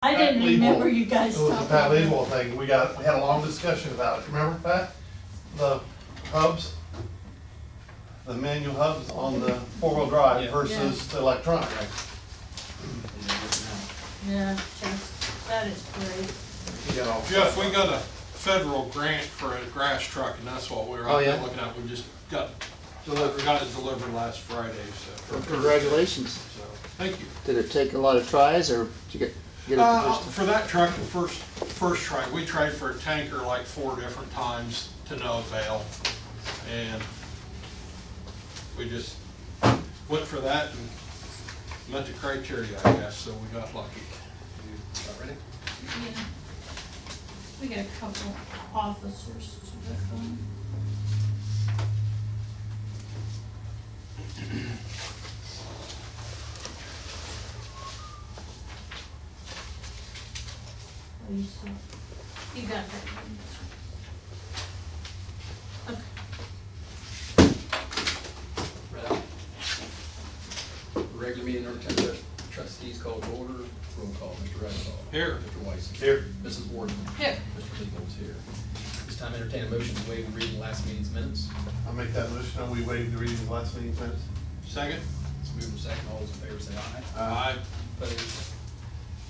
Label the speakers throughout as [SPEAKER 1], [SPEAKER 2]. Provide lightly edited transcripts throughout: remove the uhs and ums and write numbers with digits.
[SPEAKER 1] I didn't remember you guys
[SPEAKER 2] It was
[SPEAKER 1] talking
[SPEAKER 2] the Pat
[SPEAKER 1] about it.
[SPEAKER 2] Leesville thing, we had a long discussion about it, remember Pat? The hubs, the manual hubs on the four-wheel drive
[SPEAKER 3] Yeah.
[SPEAKER 2] versus the electronic.
[SPEAKER 1] Yeah, just, that is great.
[SPEAKER 2] You got all-
[SPEAKER 4] Jeff, we got a federal grant for a grass truck, and that's what we were
[SPEAKER 2] Oh,
[SPEAKER 4] out there
[SPEAKER 2] yeah?
[SPEAKER 4] looking at. We just got
[SPEAKER 2] Delivered.
[SPEAKER 4] it delivered last Friday, so.
[SPEAKER 5] Congratulations.
[SPEAKER 4] So, thank you.
[SPEAKER 5] Did it take a lot of tries, or did you get it the first time?
[SPEAKER 4] For that truck, the first try, we tried for a tanker like 4 different times to no avail. And we just went for that and met the criteria, I guess, so we got lucky.
[SPEAKER 3] About ready?
[SPEAKER 1] Yeah. We got a couple officers to look on. Lisa, you got that one. Okay.
[SPEAKER 3] Ready? Regular meeting of Township trustees called to order. Roll call, Mr. Redsall.
[SPEAKER 4] Here.
[SPEAKER 3] Mr. Weiss.
[SPEAKER 2] Here.
[SPEAKER 3] Mrs. Warden.
[SPEAKER 1] Here.
[SPEAKER 3] Mr. Legos here. This time entertain a motion to waive the reading of last meeting's minutes.
[SPEAKER 2] I'll make that motion, and we waived the reading of last meeting's minutes.
[SPEAKER 4] Second?
[SPEAKER 3] Let's move in second. All those in favor say aye.
[SPEAKER 4] Aye.
[SPEAKER 3] Opposed?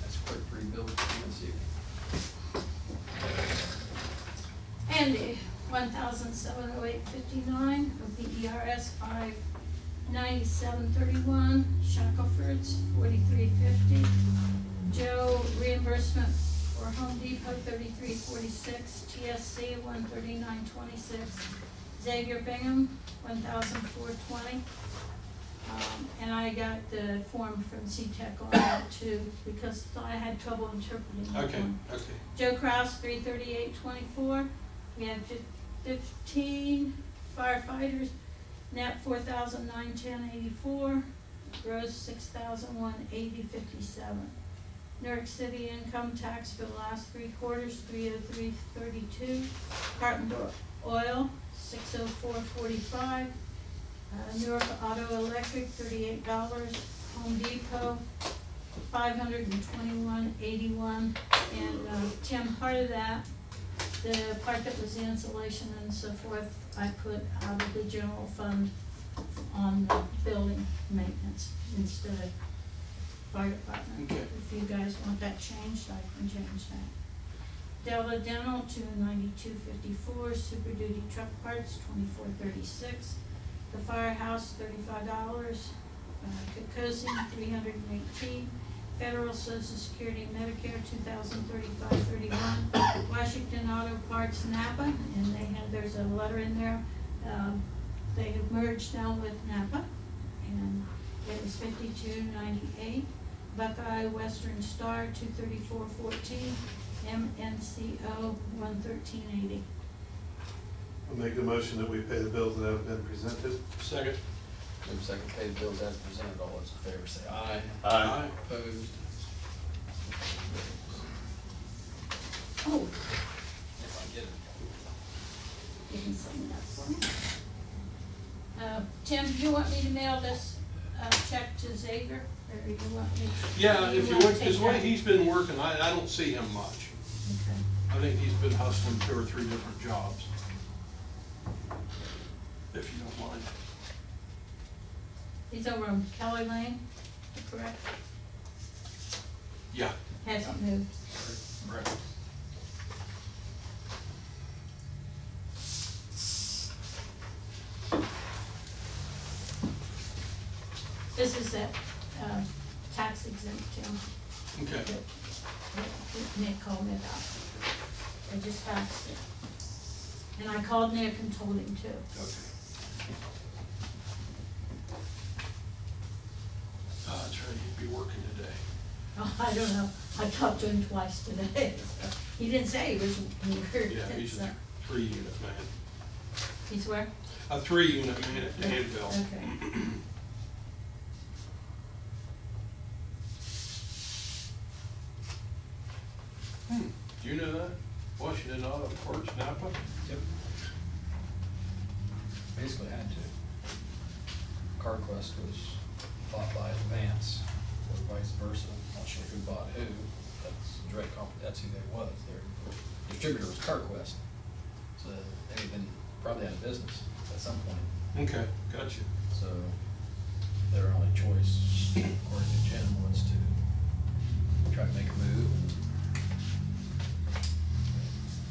[SPEAKER 3] That's quick for you, Bill. Let's see.
[SPEAKER 1] Andy, 1,708.59 of BERS 597.31, Shackelford's 43.50, Joe reimbursement for Home Depot 33.46, TSC 139.26, Xavier Bingham 1,420. And I got the form from CTEC on that too, because I had trouble interpreting that
[SPEAKER 4] Okay,
[SPEAKER 1] one.
[SPEAKER 4] okay.
[SPEAKER 1] Joe Kraus, 338.24. We had 15 firefighters, net 4,910.84, gross 6,180.57. Newark City income tax for the last 3 quarters, 303.32. Carpenter Oil, 604.45. Newark Auto Electric, $38. Home Depot, $521.81. And Tim, part of that, the part that was the insulation and so forth, I put out of the general fund on the building maintenance instead of fire department.
[SPEAKER 4] Okay.
[SPEAKER 1] If you guys want that changed, I can change that. Delta Dental, $292.54. Super Duty Truck Parts, $24.36. The Firehouse, $35. Kokosi, $318. Federal Social Security Medicare, $2,035.31. Washington Auto Parts Napa, and there's a letter in there. They have merged now with Napa, and it was $52.98. Buckeye Western Star, $234.14. MNCO, $113.80.
[SPEAKER 2] I'll make the motion that we pay the bills that have been presented.
[SPEAKER 4] Second?
[SPEAKER 3] Move second, pay the bills as presented. All those in favor say aye.
[SPEAKER 4] Aye.
[SPEAKER 3] Opposed?
[SPEAKER 1] Oh,
[SPEAKER 3] If I get it.
[SPEAKER 1] you can sign that for me. Tim, do you want me to mail this check to Xavier, or do you want me to?
[SPEAKER 4] Yeah, if you
[SPEAKER 1] wanna
[SPEAKER 4] would,
[SPEAKER 1] take
[SPEAKER 4] because the way
[SPEAKER 1] that?
[SPEAKER 4] he's been working, I don't see him much.
[SPEAKER 1] Okay.
[SPEAKER 4] I think he's been hustling 2 or 3 different jobs. If you don't mind.
[SPEAKER 1] He's over on Kelly Lane, correct?
[SPEAKER 4] Yeah.
[SPEAKER 1] Hasn't moved.
[SPEAKER 4] Right.
[SPEAKER 1] This is that tax exempt, Tim,
[SPEAKER 4] Okay.
[SPEAKER 1] that Nick called me about. I just faxed it. And I called Nick and told him too.
[SPEAKER 4] Okay. Oh, that's right, he'd be working today.
[SPEAKER 1] Oh, I don't know, I talked to him twice today. So he didn't say he was weird.
[SPEAKER 4] Yeah, he's a 3-unit man.
[SPEAKER 1] He's where?
[SPEAKER 4] A 3-unit man at Danville.
[SPEAKER 1] Okay.
[SPEAKER 4] Do you know that? Washington Auto Parts Napa?
[SPEAKER 3] Yep. Basically had to. CarQuest was bought by Advance, or vice versa. Not sure who bought who. That's direct that's who they was. Their distributor was CarQuest. So they've been probably out of business at some point.
[SPEAKER 4] Okay, gotcha.
[SPEAKER 3] So their only choice, according to Jim, was to try to make a move and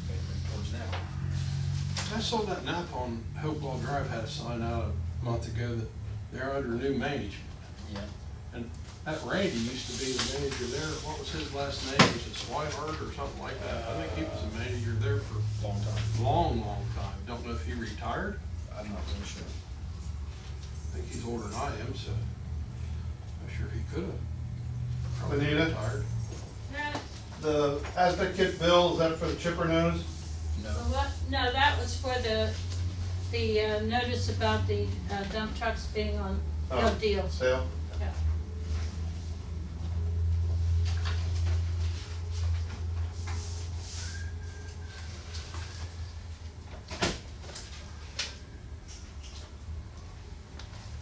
[SPEAKER 3] move towards that.
[SPEAKER 4] I saw that Napa on Hopewell Drive had a sign out a month ago that they're under new management.
[SPEAKER 3] Yeah.
[SPEAKER 4] And that Randy used to be the manager there. What was his last name? Was it Swihart or something like that? I think he was the manager there for
[SPEAKER 3] Long time.
[SPEAKER 4] long, long time. Don't know if he retired.
[SPEAKER 3] I'm not really sure.
[SPEAKER 4] I think he's older than I am, so I'm sure he could have. Probably
[SPEAKER 2] Benita?
[SPEAKER 4] retired.
[SPEAKER 2] The Aztec kit bill, is that for the chipper notice?
[SPEAKER 3] No.
[SPEAKER 1] What? No, that was for the notice about the dump trucks being on
[SPEAKER 2] Oh,
[SPEAKER 1] deal.
[SPEAKER 2] Sale?
[SPEAKER 1] Yeah.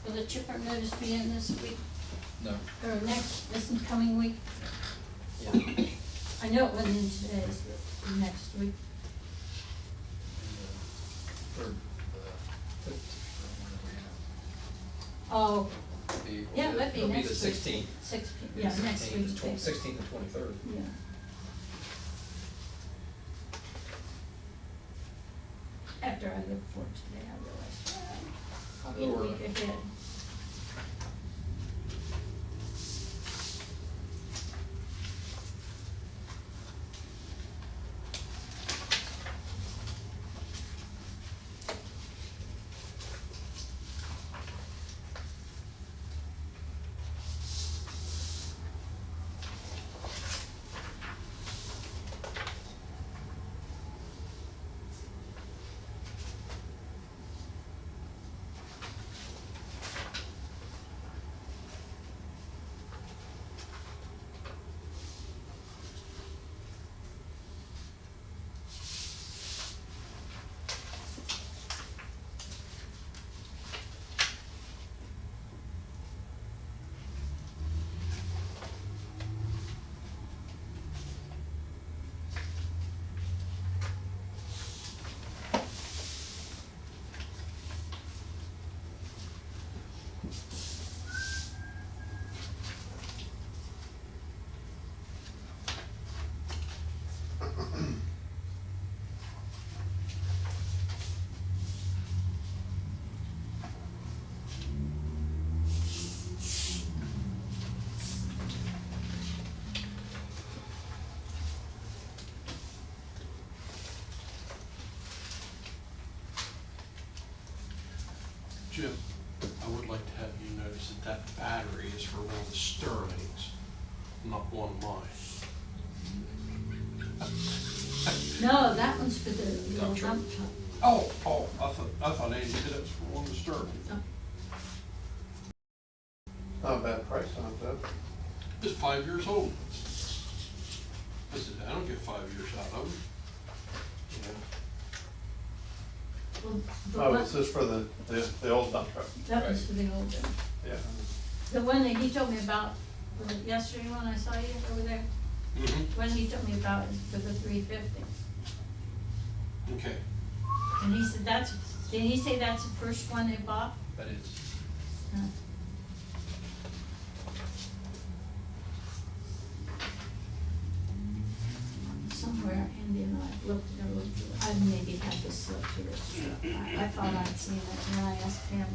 [SPEAKER 1] Will the chipper notice be in this week,
[SPEAKER 3] No.
[SPEAKER 1] or this coming week?
[SPEAKER 3] Yeah.
[SPEAKER 1] I know it wasn't in today's, but next week.
[SPEAKER 3] Third, fifth,
[SPEAKER 1] Oh,
[SPEAKER 3] the,
[SPEAKER 1] yeah, that'd be
[SPEAKER 3] it'll
[SPEAKER 1] next
[SPEAKER 3] be the
[SPEAKER 1] week.
[SPEAKER 3] 16th.
[SPEAKER 1] 16th, yeah, next week.
[SPEAKER 3] 16th and 23rd.
[SPEAKER 1] Yeah. After I looked for it today, I realized, well, I'll be a
[SPEAKER 3] Or-
[SPEAKER 1] week ahead.
[SPEAKER 4] Jim, I would like to have you notice that that battery is for one of the Sterlings, not one of mine.
[SPEAKER 1] No, that one's for the little
[SPEAKER 3] Dump truck.
[SPEAKER 1] dump truck.
[SPEAKER 4] Oh, I thought Andy said it was for one of the Sterlings.
[SPEAKER 1] No.
[SPEAKER 2] Not a bad price on it though.
[SPEAKER 4] It's 5 years old. I said, I don't get 5 years out of it.
[SPEAKER 1] Well, the
[SPEAKER 2] Oh,
[SPEAKER 1] one,
[SPEAKER 2] it's just for the old dump truck.
[SPEAKER 1] that was for the old one.
[SPEAKER 2] Yeah.
[SPEAKER 1] The one that he told me about, was it yesterday when I saw you over there?
[SPEAKER 4] Mm-hmm.
[SPEAKER 1] One he told me about is for the 350.
[SPEAKER 4] Okay.
[SPEAKER 1] And he said did he say that's the first one they bought?
[SPEAKER 3] That is.
[SPEAKER 1] No. Somewhere Andy and I looked at I maybe had this slip here. I thought I'd seen it, and then I asked him.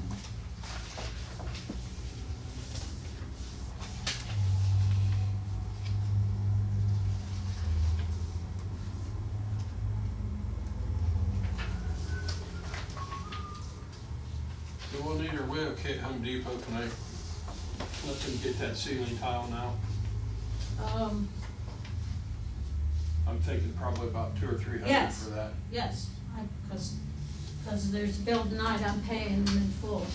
[SPEAKER 4] So we'll need our way, okay, at Home Depot, can I let them get that ceiling tile now? I'm thinking probably about $200 or $300
[SPEAKER 1] Yes.
[SPEAKER 4] for that.
[SPEAKER 1] Yes, because there's a bill tonight, I'm paying them in full,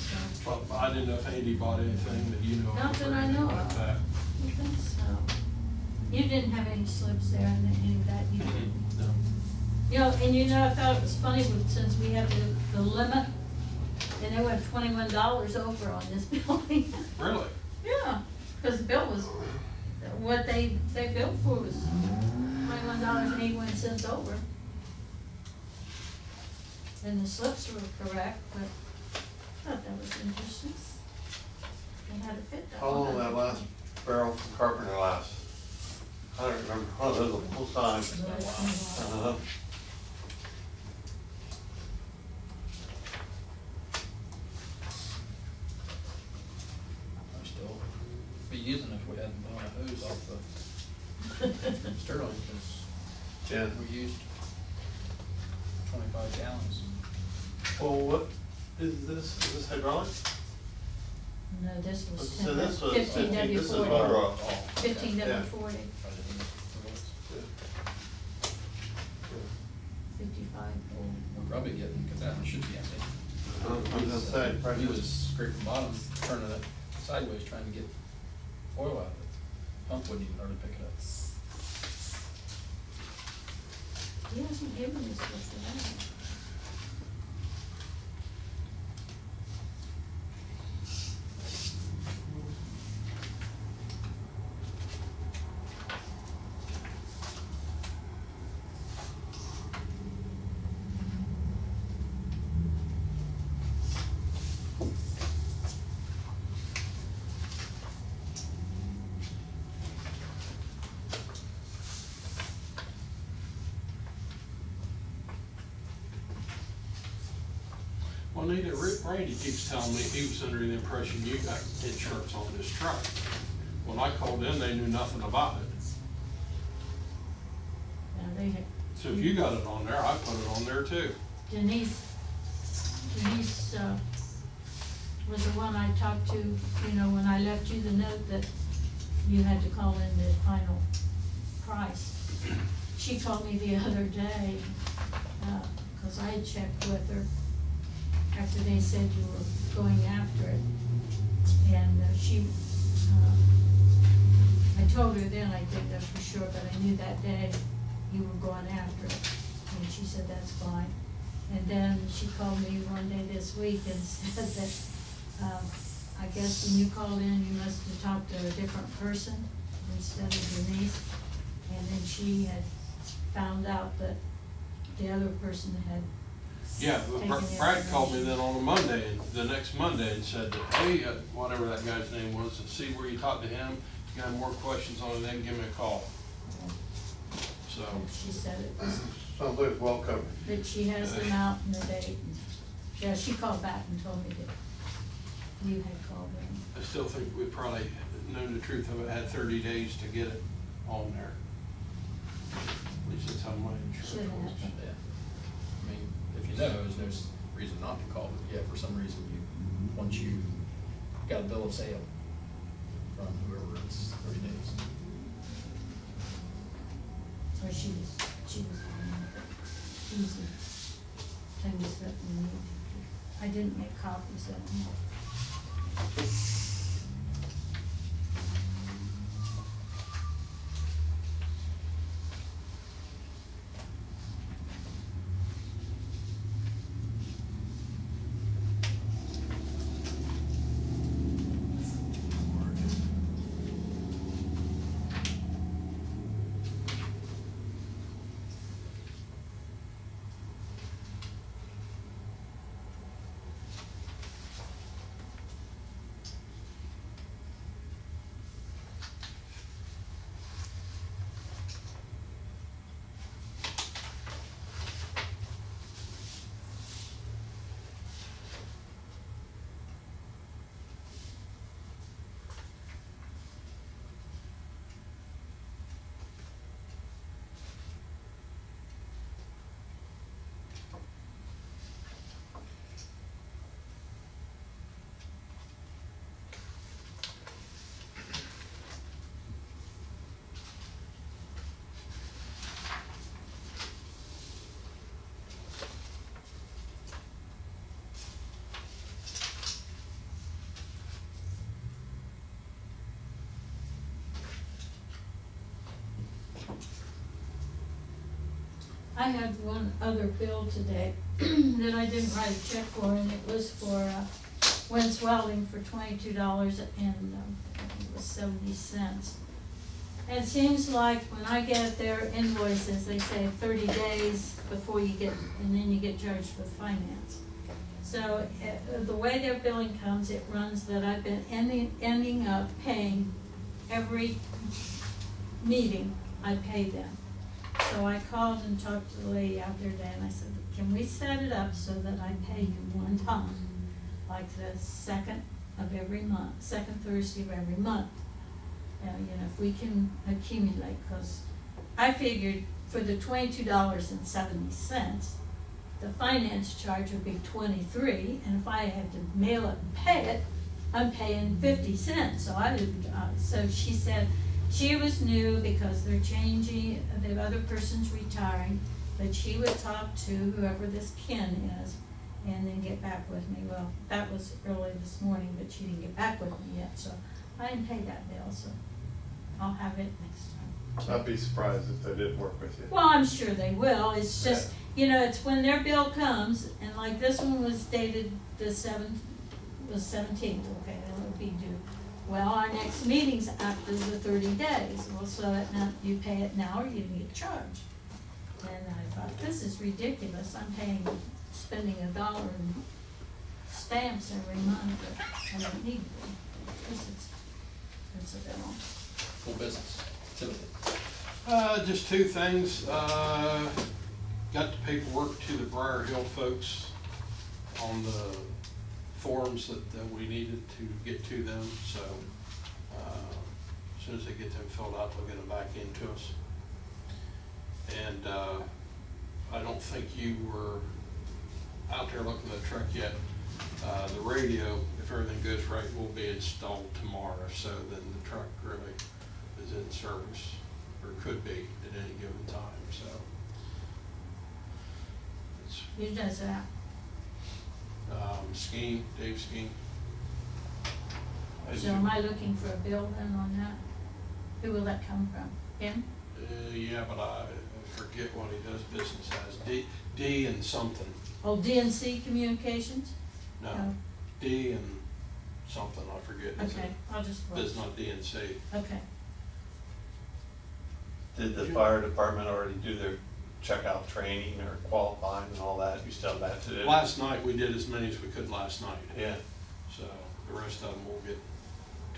[SPEAKER 1] so.
[SPEAKER 4] But I didn't know if Andy bought anything that you know of.
[SPEAKER 1] Not that
[SPEAKER 4] or
[SPEAKER 1] I
[SPEAKER 4] anything
[SPEAKER 1] know
[SPEAKER 4] like
[SPEAKER 1] of.
[SPEAKER 4] that.
[SPEAKER 1] I think so. You didn't have any slips there and any of that, you didn't.
[SPEAKER 4] No.
[SPEAKER 1] You know, and you know, I thought it was funny, since we have the limit, and they went $21 over on this building.
[SPEAKER 4] Really?
[SPEAKER 1] Yeah, because the bill was, what they billed for was $39.81 over. And the slips were correct, but I thought that was interesting. They had to fit that.
[SPEAKER 2] How long will that last barrel from Carpenter last? I don't remember, one of those the whole time. Uh-huh.
[SPEAKER 3] I'd still be using it if we hadn't blown a hose off the Sterling, because
[SPEAKER 2] Yeah.
[SPEAKER 3] we used 25 gallons.
[SPEAKER 2] Well, what is this? Is this hydraulic?
[SPEAKER 1] No, this was
[SPEAKER 2] So this was
[SPEAKER 1] 15 W
[SPEAKER 2] this is
[SPEAKER 1] 40.
[SPEAKER 2] motor off.
[SPEAKER 3] Oh, okay.
[SPEAKER 1] 15
[SPEAKER 2] Yeah.
[SPEAKER 1] W 40,
[SPEAKER 3] I didn't know what it was.
[SPEAKER 1] 55.
[SPEAKER 3] We're probably getting, because that one should be empty.
[SPEAKER 2] I was gonna say, probably
[SPEAKER 3] He was
[SPEAKER 2] just-
[SPEAKER 3] scraping bottom, turning it sideways, trying to get oil out of it. Pump wouldn't even hardly pick it up.
[SPEAKER 1] He hasn't given us what's the matter.
[SPEAKER 4] Well, Nita, Randy keeps telling me he was under the impression you got insurance on this truck. When I called in, they knew nothing about it.
[SPEAKER 1] Now, they had,
[SPEAKER 4] So if you got it on there, I put it on there too.
[SPEAKER 1] Denise, was the one I talked to, you know, when I left you the note that you had to call in the final price. She called me the other day, cause I had checked with her after they said you were going after it. And I told her then, I did that for sure, but I knew that day you were going after it. And she said, that's fine. And then she called me one day this week and said that, I guess when you called in, you must have talked to a different person instead of Denise. And then she had found out that the other person had.
[SPEAKER 4] Yeah, but Brad called me then on a Monday, the next Monday, and said that, hey, whatever that guy's name was, and see where you talked to him. If you got more questions on it, then give me a call. So,
[SPEAKER 1] She said it was,
[SPEAKER 2] Sounds like it's well covered.
[SPEAKER 1] that she has them out and the date. And yeah, she called back and told me that you had called them.
[SPEAKER 4] I still think we probably known the truth of it, had 30 days to get it on there. At least that's how my insurance
[SPEAKER 1] Should have.
[SPEAKER 4] was.
[SPEAKER 3] Yeah. I mean, if you know, there's no reason not to call, but yeah, for some reason once you got a bill of sale from whoever, it's 30 days.
[SPEAKER 1] So she was fine with it. Easy things that we need. I didn't make copies of them. I had one other bill today that I didn't write a check for, and it was for, Wentz Welding for $22 and, I think it was 70 cents. It seems like when I get their invoices, they say 30 days before you get, and then you get charged with finance. So the way their billing comes, it runs that I've been ending up paying every meeting I pay them. So I called and talked to the lady out there today, and I said, can we set it up so that I pay you one time, like the second of every month, second Thursday of every month? You know, if we can accumulate, because I figured for the $22.70, the finance charge would be $23, and if I had to mail it and pay it, I'm paying 50 cents. So so she said she was new because they're changing, the other person's retiring, but she would talk to whoever this Ken is and then get back with me. Well, that was early this morning, but she didn't get back with me yet, so I didn't pay that bill, so I'll have it next time.
[SPEAKER 2] I'd be surprised if they did work with you.
[SPEAKER 1] Well, I'm sure they will. It's just, you know, it's when their bill comes, and like this one was dated the 17th, okay, that would be due. Well, our next meeting's after the 30 days. Well, so that now you pay it now or you can get charged. And I thought, this is ridiculous. I'm spending $1 in stamps every month, but I don't need to, because it's a bill.
[SPEAKER 3] Full business, Timothy.
[SPEAKER 4] Just two things. Got the paperwork to the Briar Hill folks on the forms that we needed to get to them, so as soon as they get them filled out, they'll get them back into us. And I don't think you were out there looking at the truck yet. The radio, if everything goes right, will be installed tomorrow, so then the truck really is in service, or could be at any given time, so.
[SPEAKER 1] Who does that?
[SPEAKER 4] Skeen, Dave Skeen.
[SPEAKER 1] So am I looking for a bill then on that? Who will that come from? Him?
[SPEAKER 4] Yeah, but I forget what he does business as. D and something.
[SPEAKER 1] Oh, DNC Communications?
[SPEAKER 4] No, D and something, I forget.
[SPEAKER 1] Okay, I'll just watch.
[SPEAKER 4] It's not DNC.
[SPEAKER 1] Okay.
[SPEAKER 2] Did the fire department already do their checkout training or qualifying and all that? You still have that to do?
[SPEAKER 4] Last night, we did as many as we could last night.
[SPEAKER 2] Yeah.
[SPEAKER 4] So the rest of them will get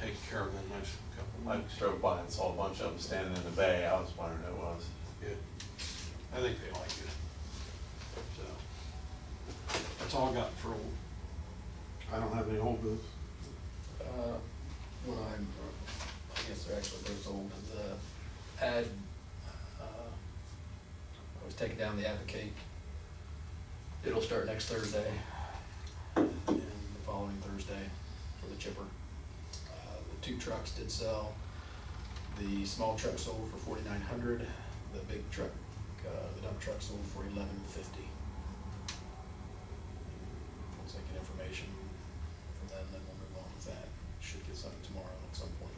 [SPEAKER 4] taken care of in the next couple of
[SPEAKER 2] I
[SPEAKER 4] weeks.
[SPEAKER 2] drove by and saw a bunch of them standing in the bay. I was wondering who it was.
[SPEAKER 4] Good. I think they like it. So that's all I got for old.
[SPEAKER 2] I don't have any old boots.
[SPEAKER 3] When I guess they're actually both old, the ad, I was taking down the Advocate. It'll start next Thursday and the following Thursday for the chipper. The two trucks did sell. The small truck sold for $4,900. The big truck, the dump truck sold for $1,150. Once I get information from them, then we'll move on with that. Should get something tomorrow at some point.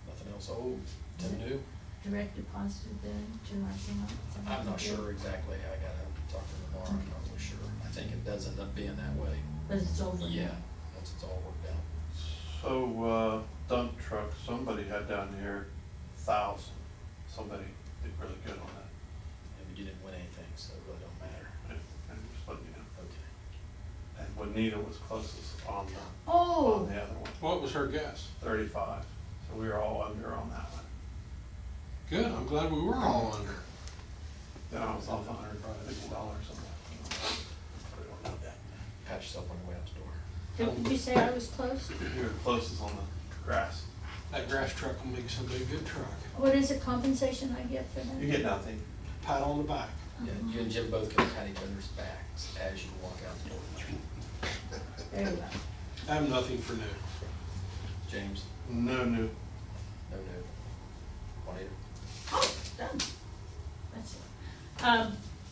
[SPEAKER 3] Nothing else old. Tim new?
[SPEAKER 1] Direct deposited then to our account?
[SPEAKER 3] I'm not sure exactly. I gotta talk to them tomorrow. I'm not really sure. I think it does end up being that way.
[SPEAKER 1] But it's over now.
[SPEAKER 3] Yeah, once it's all worked out.
[SPEAKER 2] So, dump truck, somebody had down here 1,000. Somebody did really good on that.
[SPEAKER 3] And you didn't win anything, so it really don't matter.
[SPEAKER 2] I'm just letting you know.
[SPEAKER 3] Okay.
[SPEAKER 2] And Juanita was closest on the
[SPEAKER 1] Oh,
[SPEAKER 2] other one,
[SPEAKER 4] What was her guess?
[SPEAKER 2] 35. So we were all under on that one.
[SPEAKER 4] Good, I'm glad we were all under.
[SPEAKER 2] Then I was off $150 on that.
[SPEAKER 3] Pat yourself on your way out the door.
[SPEAKER 1] didn't you say I was close?
[SPEAKER 2] You were closest on the grass.
[SPEAKER 4] That grass truck will make somebody a good truck.
[SPEAKER 1] What is the compensation I get for
[SPEAKER 2] You
[SPEAKER 1] that?
[SPEAKER 2] get nothing.
[SPEAKER 4] Pat on the back.
[SPEAKER 3] Yeah, you and Jim both can pat each other's backs as you walk out the door.
[SPEAKER 1] Very well.
[SPEAKER 4] I have nothing for new.
[SPEAKER 3] James?
[SPEAKER 2] No new.
[SPEAKER 3] No, no. Juanita?
[SPEAKER 1] Oh, done. That's it.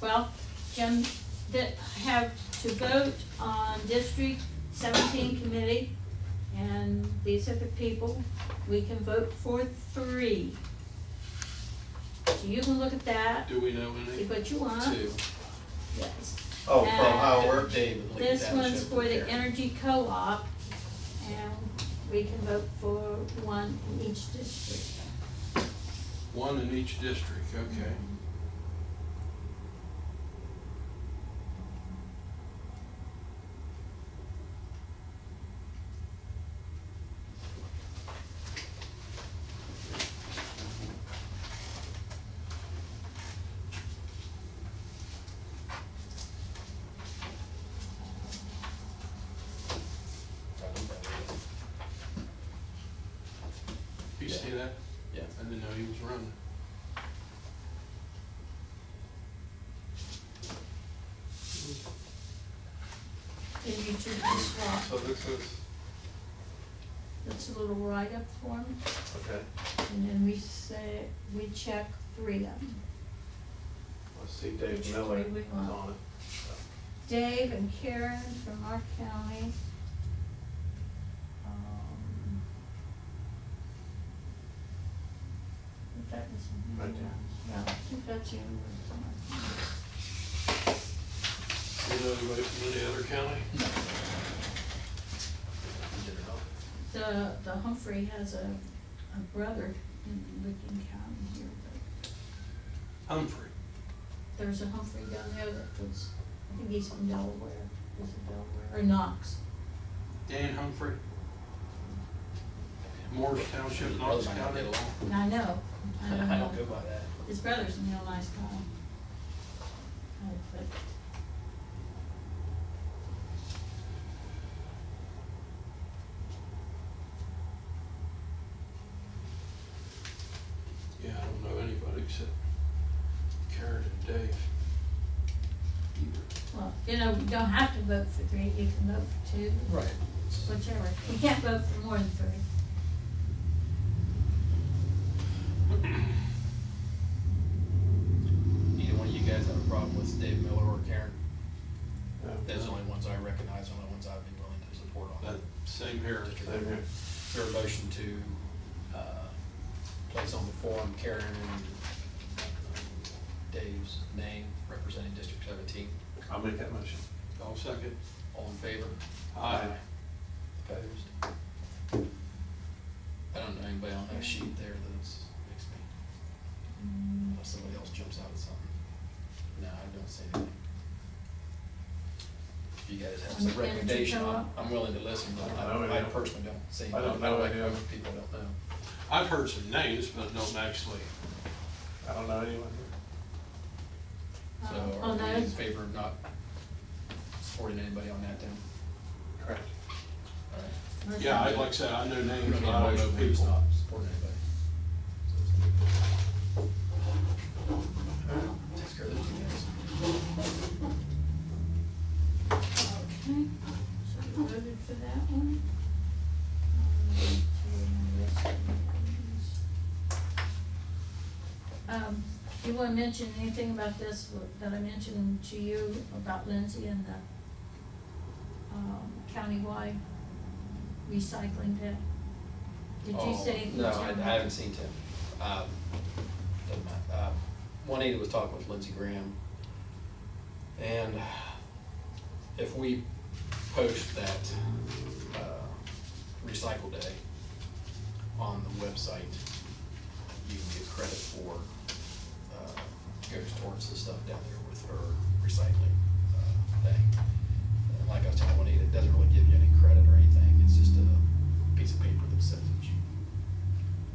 [SPEAKER 1] Well, Jim, that have to vote on District 17 committee, and these are the people. We can vote for 3. So you can look at that,
[SPEAKER 4] Do we know
[SPEAKER 1] see
[SPEAKER 4] any?
[SPEAKER 1] what you want.
[SPEAKER 3] 2.
[SPEAKER 1] Yes.
[SPEAKER 2] Oh, from how it works?
[SPEAKER 3] Dave would look at
[SPEAKER 1] This
[SPEAKER 3] that
[SPEAKER 1] one's
[SPEAKER 3] ship
[SPEAKER 1] for the
[SPEAKER 3] there.
[SPEAKER 1] energy co-op, and we can vote for 1 in each district.
[SPEAKER 4] One in each district, okay. You see that?
[SPEAKER 3] Yeah.
[SPEAKER 4] I didn't know he was running.
[SPEAKER 1] Then you choose the swap.
[SPEAKER 2] So this is,
[SPEAKER 1] That's a little write-up form,
[SPEAKER 2] okay,
[SPEAKER 1] and then we check 3 of them.
[SPEAKER 2] let's see, Dave
[SPEAKER 1] Which
[SPEAKER 2] Miller
[SPEAKER 1] three we
[SPEAKER 2] is
[SPEAKER 1] want?
[SPEAKER 2] on it.
[SPEAKER 1] Dave and Karen from our county. If that was in here,
[SPEAKER 2] Right there.
[SPEAKER 1] yeah, I think that's you.
[SPEAKER 4] You know anybody from any other county?
[SPEAKER 1] The Humphrey has a brother in Licking County here, but
[SPEAKER 4] Humphrey.
[SPEAKER 1] there's a Humphrey down there that was, I think he's from Delaware, is it Delaware, or Knox?
[SPEAKER 4] Dan Humphrey. Morris Township, Knox County.
[SPEAKER 1] I know, I don't
[SPEAKER 3] I
[SPEAKER 1] know.
[SPEAKER 3] don't go by that.
[SPEAKER 1] His brother's a real nice guy. But
[SPEAKER 4] Yeah, I don't know anybody except Karen and Dave. Either.
[SPEAKER 1] well, you know, you don't have to vote for 3, you can vote for 2.
[SPEAKER 3] Right.
[SPEAKER 1] Whichever. You can't vote for more than 3.
[SPEAKER 3] Either one of you guys have a problem with Dave Miller or Karen?
[SPEAKER 2] Yeah.
[SPEAKER 3] Those are the only ones I recognize, only ones I'd be willing to support on
[SPEAKER 4] That same here.
[SPEAKER 2] Same here.
[SPEAKER 3] Is there a motion to, place on the form Karen and Dave's name representing District 17?
[SPEAKER 2] I'll make that motion.
[SPEAKER 4] I'll second.
[SPEAKER 3] All in favor?
[SPEAKER 4] Aye.
[SPEAKER 3] Opposed? I don't know anybody on that sheet there that's makes me, unless somebody else jumps out at something. No, I don't see anything. If you guys have
[SPEAKER 1] On
[SPEAKER 3] some
[SPEAKER 1] the energy
[SPEAKER 3] recommendation,
[SPEAKER 1] co-op?
[SPEAKER 3] I'm willing to listen, but
[SPEAKER 2] I don't
[SPEAKER 3] I
[SPEAKER 2] know.
[SPEAKER 3] personally don't see.
[SPEAKER 2] I don't know
[SPEAKER 3] like
[SPEAKER 2] any of them.
[SPEAKER 3] people don't know.
[SPEAKER 4] I've heard some names, but don't actually.
[SPEAKER 2] I don't know anyone here.
[SPEAKER 3] So
[SPEAKER 1] Oh,
[SPEAKER 3] are we in
[SPEAKER 1] no.
[SPEAKER 3] favor of not supporting anybody on that then?
[SPEAKER 2] Correct.
[SPEAKER 3] All right.
[SPEAKER 4] Yeah, like I said, I know
[SPEAKER 3] We
[SPEAKER 4] names,
[SPEAKER 3] don't
[SPEAKER 4] but
[SPEAKER 3] need a
[SPEAKER 4] I don't know
[SPEAKER 3] motion, we're just
[SPEAKER 4] people.
[SPEAKER 3] not supporting anybody. Takes care of those two guys.
[SPEAKER 1] Okay, so you voted for that one. You wanna mention anything about this that I mentioned to you about Lindsay and the, countywide recycling day? Did you
[SPEAKER 3] Oh,
[SPEAKER 1] say anything?
[SPEAKER 3] No,
[SPEAKER 1] to
[SPEAKER 3] I
[SPEAKER 1] him?
[SPEAKER 3] haven't seen Tim. Doesn't matter. Juanita was talking with Lindsey Graham. And if we post that, recycle day on the website, you can get credit for, goes towards the stuff down there with her recycling, thing. And like I was telling Juanita, it doesn't really give you any credit or anything, it's just a piece of paper that says that you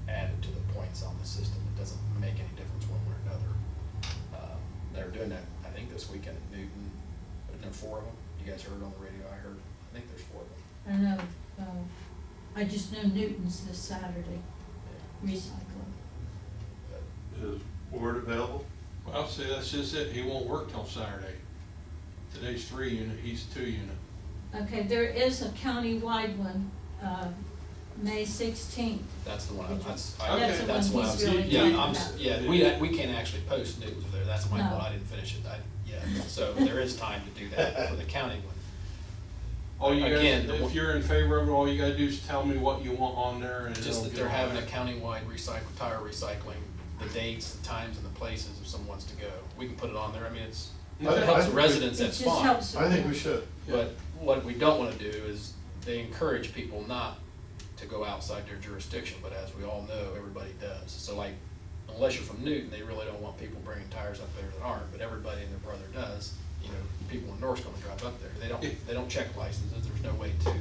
[SPEAKER 3] added to the points on the system. It doesn't make any difference one way or another. They're doing that, I think, this weekend at Newton. Isn't there 4 of them? You guys heard on the radio? I heard. I think there's 4 of them.
[SPEAKER 1] I don't know, I just know Newton's this Saturday,
[SPEAKER 3] Yeah.
[SPEAKER 1] recycling.
[SPEAKER 3] But
[SPEAKER 2] Is Word available?
[SPEAKER 4] Well, see, that's just it. He won't work till Saturday. Today's 3 unit, he's 2 unit.
[SPEAKER 1] Okay, there is a countywide one, May 16th.
[SPEAKER 3] that's the one.
[SPEAKER 4] Okay.
[SPEAKER 1] That's the
[SPEAKER 3] That's
[SPEAKER 1] one
[SPEAKER 3] what I
[SPEAKER 1] he's
[SPEAKER 3] was.
[SPEAKER 1] really
[SPEAKER 3] Yeah,
[SPEAKER 1] talking
[SPEAKER 3] I'm.
[SPEAKER 1] about.
[SPEAKER 3] Yeah, we can't actually post Newton's there. That's my
[SPEAKER 1] No.
[SPEAKER 3] fault. I didn't finish it. So there is time to do that for the county one.
[SPEAKER 4] All you
[SPEAKER 3] Again,
[SPEAKER 4] guys,
[SPEAKER 3] the
[SPEAKER 4] if you're in favor of it, all you gotta do is tell me what you want on there and
[SPEAKER 3] Just
[SPEAKER 4] it'll
[SPEAKER 3] that
[SPEAKER 4] get
[SPEAKER 3] they're
[SPEAKER 4] on
[SPEAKER 3] having a
[SPEAKER 4] there.
[SPEAKER 3] countywide tire recycling, the dates, the times, and the places if someone wants to go. We can put it on there. I mean, if
[SPEAKER 2] I
[SPEAKER 3] it helps the
[SPEAKER 2] think
[SPEAKER 3] residents,
[SPEAKER 1] It
[SPEAKER 3] that's
[SPEAKER 1] just
[SPEAKER 3] fine.
[SPEAKER 1] helps.
[SPEAKER 2] I think we should.
[SPEAKER 3] But what we don't wanna do is they encourage people not to go outside their jurisdiction, but as we all know, everybody does. So like unless you're from Newton, they really don't want people bringing tires up there that aren't, but everybody and their brother does. You know, people in North's gonna drive up there. They don't check licenses. There's no way to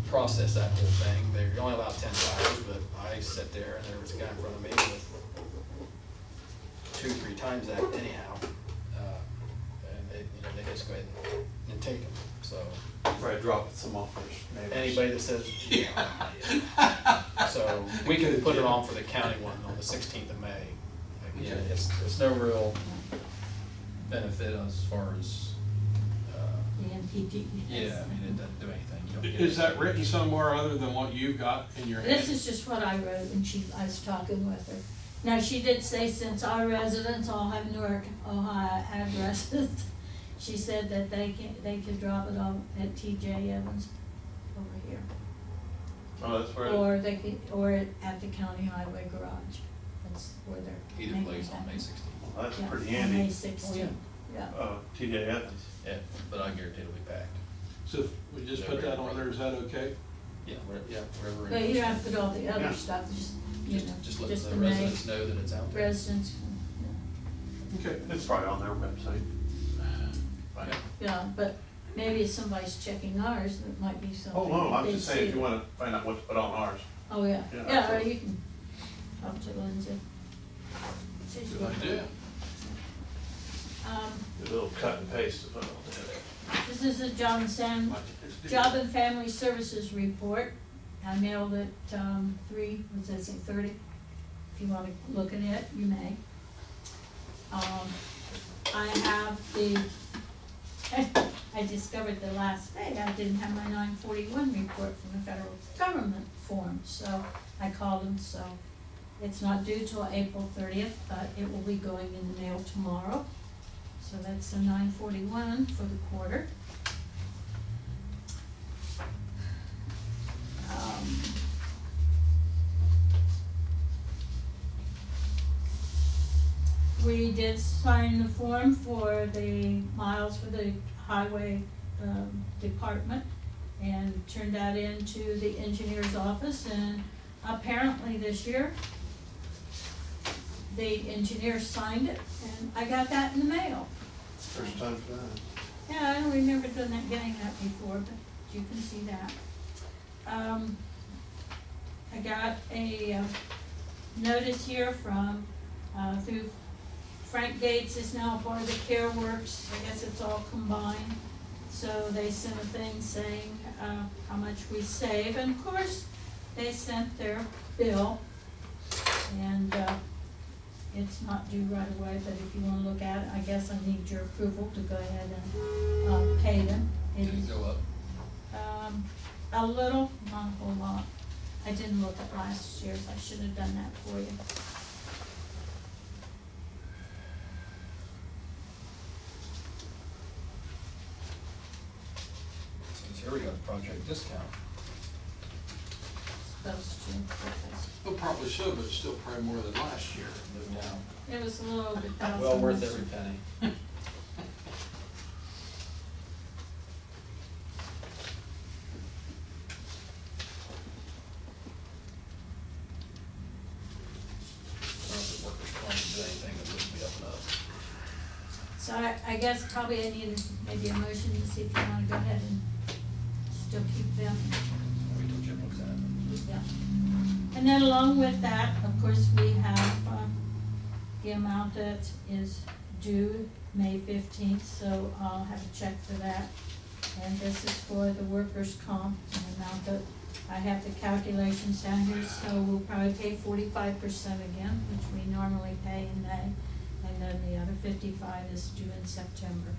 [SPEAKER 3] process that whole thing. They're only allowed 10 tires, but I sat there and there was a guy in front of me with 2-3 times that anyhow. And they just go ahead and take them, so.
[SPEAKER 2] Probably drop some off first, maybe.
[SPEAKER 3] Anybody that says, yeah. So we can put it on for the county one on the 16th of May.
[SPEAKER 6] Yeah.
[SPEAKER 3] It's no real benefit as far as,
[SPEAKER 1] The MPD.
[SPEAKER 3] yeah, I mean, it doesn't do anything. You don't get
[SPEAKER 4] Is that
[SPEAKER 3] anything.
[SPEAKER 4] written somewhere other than what you've got in your head?
[SPEAKER 1] This is just what I wrote when I was talking with her. Now, she did say since our residents all have Newark, Ohio addresses, she said that they could drop it off at TJ Evans over here.
[SPEAKER 2] Oh, that's where,
[SPEAKER 1] Or they could, or at the county highway garage. That's where they're.
[SPEAKER 3] Either
[SPEAKER 1] making
[SPEAKER 3] place on
[SPEAKER 1] that.
[SPEAKER 3] May 16th.
[SPEAKER 2] well, that's
[SPEAKER 1] Yeah,
[SPEAKER 2] pretty
[SPEAKER 1] on May
[SPEAKER 2] handy.
[SPEAKER 1] 16th, yeah.
[SPEAKER 2] TJ Evans.
[SPEAKER 3] Yeah, but I guarantee it'll be packed.
[SPEAKER 4] So if we just put that on there, is that okay?
[SPEAKER 3] Yeah, wherever.
[SPEAKER 1] But you don't have to put all the other
[SPEAKER 2] Yeah.
[SPEAKER 1] stuff, just, you know,
[SPEAKER 3] Just let
[SPEAKER 1] just
[SPEAKER 3] the
[SPEAKER 1] the May
[SPEAKER 3] residents know that it's out there.
[SPEAKER 1] residents.
[SPEAKER 4] Okay.
[SPEAKER 2] It's probably on their website.
[SPEAKER 3] Yeah.
[SPEAKER 1] Yeah, but maybe if somebody's checking ours, it might be something.
[SPEAKER 2] Oh, no, I'm
[SPEAKER 1] they
[SPEAKER 2] just saying, if
[SPEAKER 1] see.
[SPEAKER 2] you wanna find out what to put on ours.
[SPEAKER 1] Oh, yeah,
[SPEAKER 2] Yeah,
[SPEAKER 1] yeah, or
[SPEAKER 2] absolutely.
[SPEAKER 1] you can talk to Lindsay. She's
[SPEAKER 4] Good idea.
[SPEAKER 2] Do a little cut and paste to put on there.
[SPEAKER 1] This is a Job and Family Services report. I mailed it, 30. If you wanna look at it, you may. I have I discovered the last day I didn't have my 941 report from the federal government form, so I called them, so it's not due till April 30th, but it will be going in the mail tomorrow. So that's the 941 for the quarter. We did sign the form for the miles for the highway department and turned that into the engineer's office, and apparently this year the engineer signed it and I got that in the mail.
[SPEAKER 2] First time for that.
[SPEAKER 1] Yeah, I don't remember getting that before, but you can see that. I got a notice here from, through Frank Gates is now part of the Care Works. I guess it's all combined. So they sent a thing saying, how much we save, and of course, they sent their bill. And, it's not due right away, but if you wanna look at it, I guess I need your approval to go ahead and, pay them. It
[SPEAKER 3] Did it
[SPEAKER 1] is,
[SPEAKER 3] go up?
[SPEAKER 1] a little, not a whole lot. I didn't look at last year's, I should have done that for you.
[SPEAKER 3] Since here we got a project discount.
[SPEAKER 1] Supposed to, because
[SPEAKER 4] Well, probably should, but it's still probably more than last year.
[SPEAKER 3] Moving down.
[SPEAKER 1] it was a little over $1,000.
[SPEAKER 3] Well worth every penny. Well, if the workers' comp would do anything, it wouldn't be up and up.
[SPEAKER 1] So I guess probably I need maybe a motion to see if you wanna go ahead and still keep them.
[SPEAKER 3] Wait till Jim looks at it.
[SPEAKER 1] Yeah. And then along with that, of course, we have, the amount that is due May 15th, so I'll have a check for that. And this is for the workers' comp, an amount that, I have the calculations down here, so we'll probably pay 45% again, which we normally pay in May. And then the other 55 is due in September.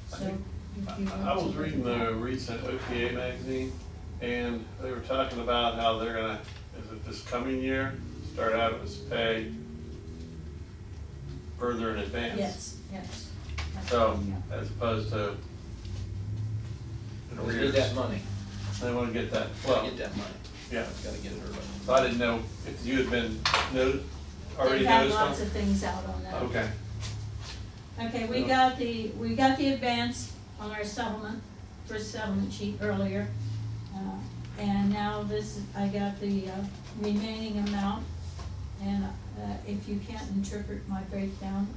[SPEAKER 1] So if you want
[SPEAKER 2] I was
[SPEAKER 1] to look
[SPEAKER 2] reading
[SPEAKER 1] at
[SPEAKER 2] the
[SPEAKER 1] that.
[SPEAKER 2] recent OTA magazine, and they were talking about how they're gonna, is it this coming year, start out as pay further in advance?
[SPEAKER 1] Yes, yes. That's
[SPEAKER 2] So,
[SPEAKER 1] right, yeah.
[SPEAKER 2] as opposed to in
[SPEAKER 3] We need
[SPEAKER 2] arrears.
[SPEAKER 3] that money.
[SPEAKER 2] They wanna get that,
[SPEAKER 3] Gotta
[SPEAKER 2] well,
[SPEAKER 3] get that money.
[SPEAKER 2] yeah.
[SPEAKER 3] Gotta get it early.
[SPEAKER 2] So I didn't know if you had been already
[SPEAKER 1] They've had
[SPEAKER 2] noticed on?
[SPEAKER 1] lots of things out on that.
[SPEAKER 2] Okay,
[SPEAKER 1] Okay, we got the advance on our settlement, first settlement sheet earlier. And now this, I got the remaining amount And if you can't interpret my breakdown,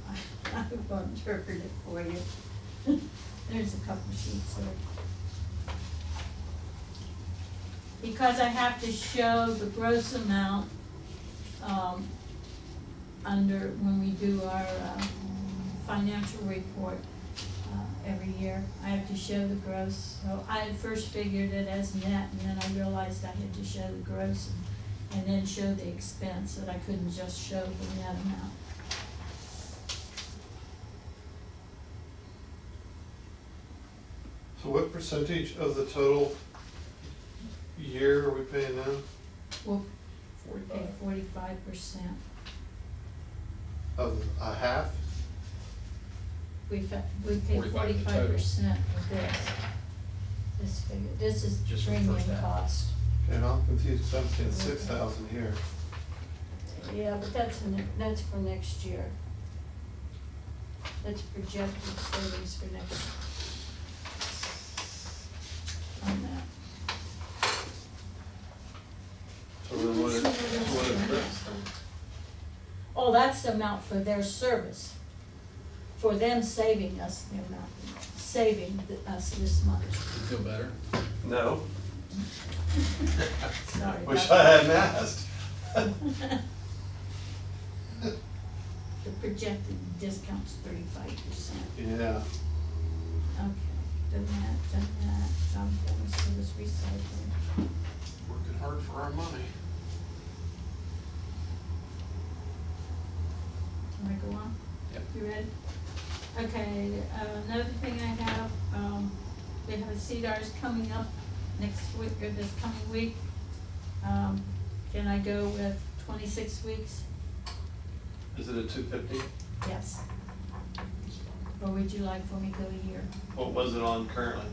[SPEAKER 1] I will interpret it for you. There's a couple sheets there. Because I have to show the gross amount, under, when we do our, financial report, every year. I have to show the gross, so I had first figured it as net, and then I realized I had to show the gross and then show the expense, that I couldn't just show the net amount.
[SPEAKER 2] So what percentage of the total year are we paying now?
[SPEAKER 1] We'll pay 45%.
[SPEAKER 2] Of a half?
[SPEAKER 1] We pay
[SPEAKER 3] 45 in total.
[SPEAKER 1] 45% of this figure. This is
[SPEAKER 3] Just for the
[SPEAKER 1] premium
[SPEAKER 3] first half.
[SPEAKER 1] cost.
[SPEAKER 2] Okay, and I'm confused, 'cause I'm seeing 6,000 here.
[SPEAKER 1] Yeah, but that's for next year. That's projected savings for next year. On that.
[SPEAKER 2] So then what is this?
[SPEAKER 1] Oh, that's the amount for their service. For them saving us the amount, saving us this much.
[SPEAKER 3] You feel better?
[SPEAKER 2] No,
[SPEAKER 1] Sorry.
[SPEAKER 2] wish
[SPEAKER 1] about
[SPEAKER 2] I
[SPEAKER 1] that.
[SPEAKER 2] hadn't asked.
[SPEAKER 1] The projected discount's 35%.
[SPEAKER 2] Yeah,
[SPEAKER 1] Okay, done that, found service recycling.
[SPEAKER 4] Working hard for our money.
[SPEAKER 1] Can I go on?
[SPEAKER 3] Yep.
[SPEAKER 1] You ready? Okay, another thing I have, we have a CDARS coming up next week, or this coming week. Can I go with 26 weeks?
[SPEAKER 2] is it a 250?
[SPEAKER 1] Yes. Or would you like for me to go a year?
[SPEAKER 2] What was it on currently?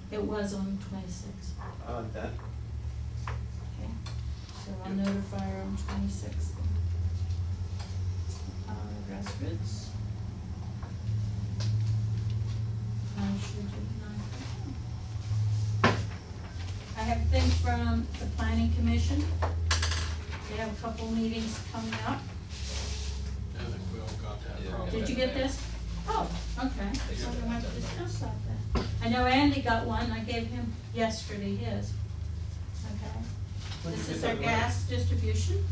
[SPEAKER 1] It was on 26.
[SPEAKER 2] I like that.
[SPEAKER 1] Okay, so I'll notify her on 26. Grassroots. I should do 9. I have things from the planning commission. They have a couple meetings coming up.
[SPEAKER 4] I think we all got that
[SPEAKER 3] Yeah,
[SPEAKER 4] probably.
[SPEAKER 1] Did you get this? Oh, okay.
[SPEAKER 3] They
[SPEAKER 1] So
[SPEAKER 3] got
[SPEAKER 1] we'll have to
[SPEAKER 3] that.
[SPEAKER 1] discuss that then. I know Andy got one. I gave him yesterday his. Okay.
[SPEAKER 2] When
[SPEAKER 1] This
[SPEAKER 2] did you
[SPEAKER 1] is
[SPEAKER 2] get
[SPEAKER 1] our
[SPEAKER 2] that
[SPEAKER 1] gas distribution.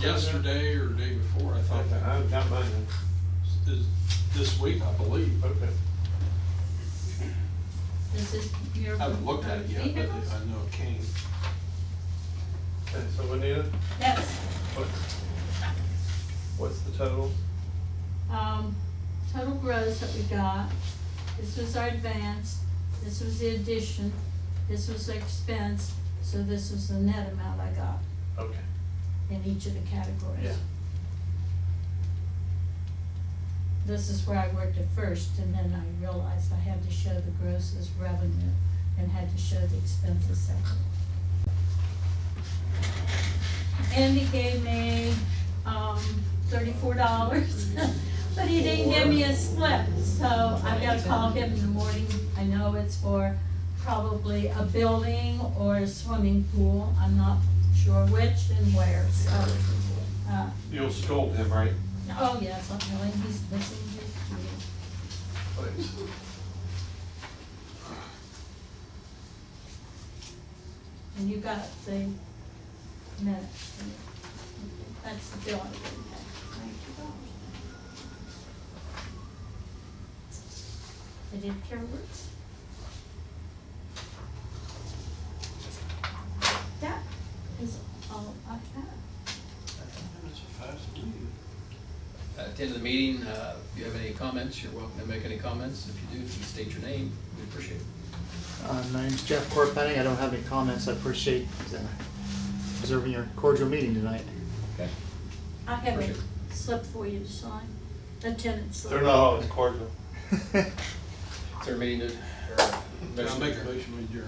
[SPEAKER 4] Yesterday or day before, I thought
[SPEAKER 2] Okay, I haven't got mine
[SPEAKER 4] is this week, I believe.
[SPEAKER 2] yet. Okay.
[SPEAKER 1] This is your.
[SPEAKER 4] I haven't looked at it yet, but
[SPEAKER 1] vehicles?
[SPEAKER 4] I know it came.
[SPEAKER 2] Okay, so Juanita,
[SPEAKER 1] Yes.
[SPEAKER 2] what's the total?
[SPEAKER 1] Total gross that we got, this was our advance, this was the addition, this was the expense, so this was the net amount I got
[SPEAKER 2] Okay.
[SPEAKER 1] in each of the categories.
[SPEAKER 2] Yeah.
[SPEAKER 1] This is where I worked at first, and then I realized I had to show the gross as revenue and had to show the expenses separate. Andy gave me, $34, but he didn't give me a split, so I've gotta call him in the morning. I know it's for probably a building or a swimming pool, I'm not sure which and where, so,
[SPEAKER 2] You'll scold him, right?
[SPEAKER 1] oh yes, I'll tell him he's missing his key.
[SPEAKER 2] Please.
[SPEAKER 1] And you got the minutes. That's the bill I didn't have, $92. I did Carol's. That is all I have.
[SPEAKER 4] That's a fast week.
[SPEAKER 3] At the end of the meeting, if you have any comments, you're welcome to make any comments. If you do, please state your name. We appreciate it.
[SPEAKER 5] My name's Jeff Chorpenning. I don't have any comments. I appreciate observing your cordial meeting tonight.
[SPEAKER 3] Okay.
[SPEAKER 1] I have
[SPEAKER 3] Appreciate
[SPEAKER 1] a slip for you to sign, a tenant slip.
[SPEAKER 2] They're not always cordial.
[SPEAKER 3] Is there a meeting to, or
[SPEAKER 4] Can I make a motion with your?